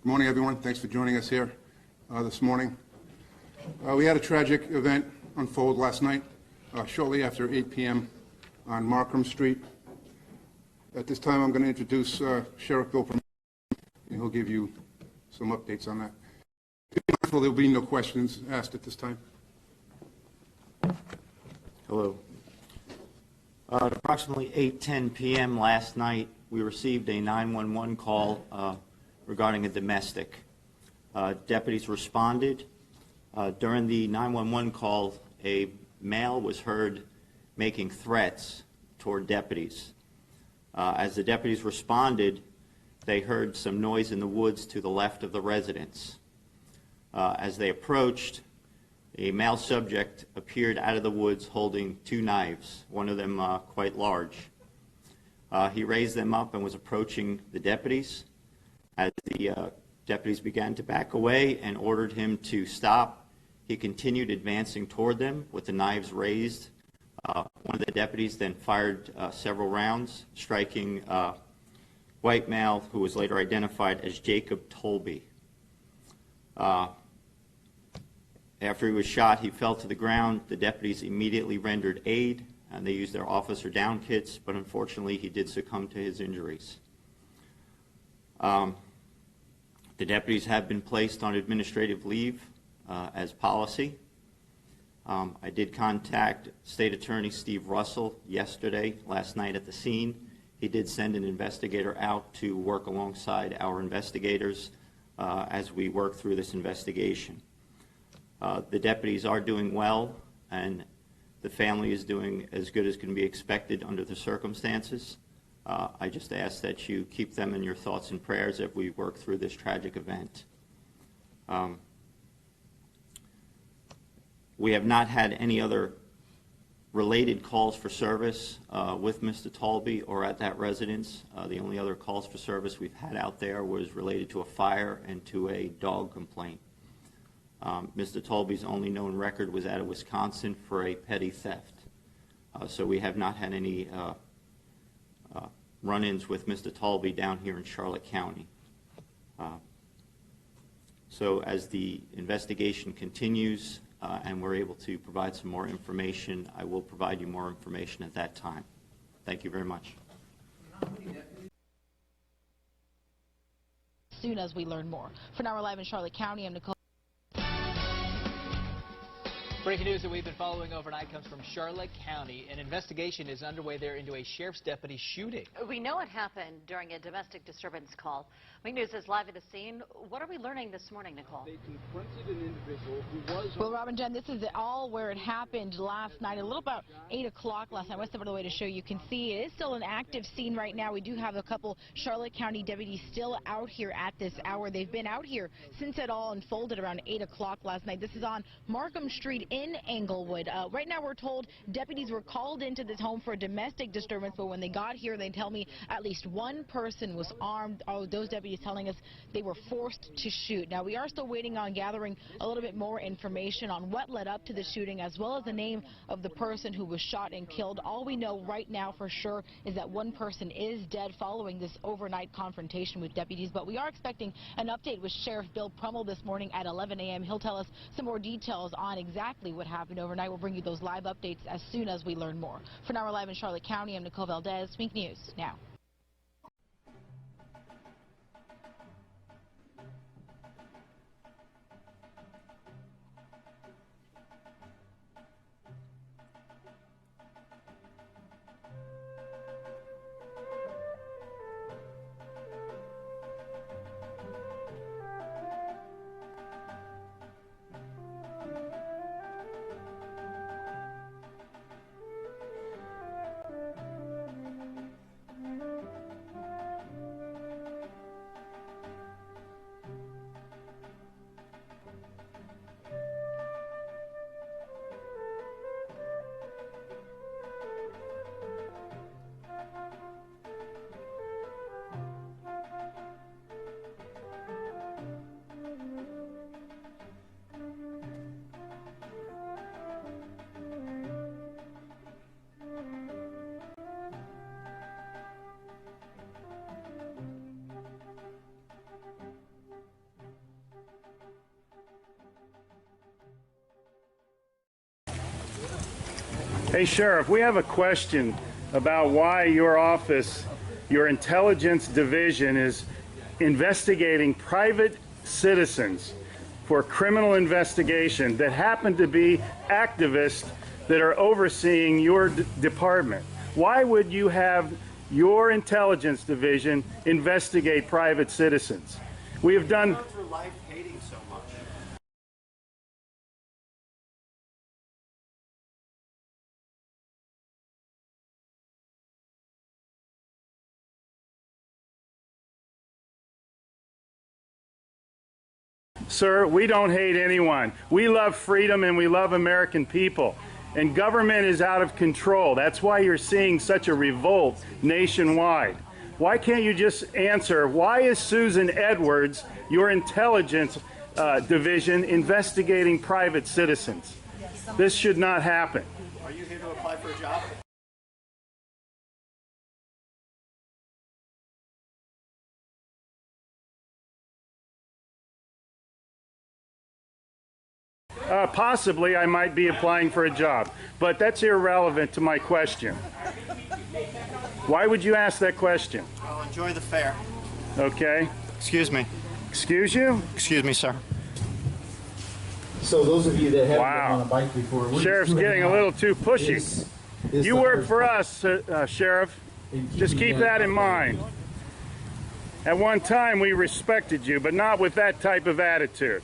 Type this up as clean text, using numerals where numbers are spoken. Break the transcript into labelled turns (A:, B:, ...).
A: Good morning, everyone. Thanks for joining us here this morning. We had a tragic event unfold last night, shortly after 8 p.m. on Markham Street. At this time, I'm going to introduce Sheriff Bill PRUMMELL, and he'll give you some updates on that. There will be no questions asked at this time.
B: Hello. At approximately 8:10 p.m. last night, we received a 911 call regarding a domestic. Deputies responded. During the 911 call, a male was heard making threats toward deputies. As the deputies responded, they heard some noise in the woods to the left of the residence. As they approached, a male subject appeared out of the woods holding two knives, one of them quite large. He raised them up and was approaching the deputies. As the deputies began to back away and ordered him to stop, he continued advancing toward them with the knives raised. One of the deputies then fired several rounds, striking a white male who was later identified as Jacob Tolby. After he was shot, he fell to the ground. The deputies immediately rendered aid, and they used their officer down kits, but unfortunately he did succumb to his injuries. The deputies have been placed on administrative leave as policy. I did contact State Attorney Steve Russell last night at the scene. He did send an investigator out to work alongside our investigators as we work through this investigation. The deputies are doing well, and the family is doing as good as can be expected under the circumstances. I just ask that you keep them in your thoughts and prayers as we work through this tragic event. We have not had any other related calls for service with Mr. Tolby or at that residence. The only other calls for service we've had out there was related to a fire and to a dog complaint. Mr. Tolby's only known record was out of Wisconsin for a petty theft. So we have not had any run-ins with Mr. Tolby down here in Charlotte County. So as the investigation continues and we're able to provide some more information, I will provide you more information at that time. Thank you very much.
C: As soon as we learn more. For now, we're live in Charlotte County. I'm Nicole.
D: Breaking news that we've been following overnight comes from Charlotte County. An investigation is underway there into a sheriff's deputy shooting.
E: We know it happened during a domestic disturbance call. Wing News is live at the scene. What are we learning this morning, Nicole?
F: They confronted an individual who was...
C: Well, Robin, Jen, this is all where it happened last night, a little about 8 o'clock last night. I stepped out of the way to show you. Can see it is still an active scene right now. We do have a couple Charlotte County deputies still out here at this hour. They've been out here since it all unfolded around 8 o'clock last night. This is on Markham Street in Englewood. Right now we're told deputies were called into this home for a domestic disturbance, but when they got here, they tell me at least one person was armed. Oh, those deputies telling us they were forced to shoot. Now, we are still waiting on gathering a little bit more information on what led up to the shooting, as well as the name of the person who was shot and killed. All we know right now for sure is that one person is dead following this overnight confrontation with deputies, but we are expecting an update with Sheriff Bill PRUMMELL this morning at 11 a.m. He'll tell us some more details on exactly what happened overnight. We'll bring you those live updates as soon as we learn more. For now, we're live in Charlotte County. I'm Nicole Valdez, Wink News Now.
G: Hey, Sheriff, we have a question about why your office, your intelligence division, is investigating private citizens for criminal investigation that happen to be activists that are overseeing your department. Why would you have your intelligence division investigate private citizens? We have done...
B: through life hating so much.
G: Sir, we don't hate anyone. We love freedom and we love American people. And government is out of control. That's why you're seeing such a revolt nationwide. Why can't you just answer, why is Susan Edwards, your intelligence division, investigating private citizens? This should not happen.
B: Are you here to apply for a job?
G: Possibly I might be applying for a job, but that's irrelevant to my question. Why would you ask that question?
B: Well, enjoy the fair.
G: Okay.
B: Excuse me.
G: Excuse you?
B: Excuse me, sir.
H: So those of you that haven't
G: Wow.
H: been on a bike before, we're
G: Sheriff's
H: just
G: getting a little too pushy.
H: is
G: You
H: the
G: work
H: first
G: for
H: part
G: us, Sheriff.
H: in
G: Just keep
H: keeping
G: that in mind. At one time we respected you, but not with that type of attitude.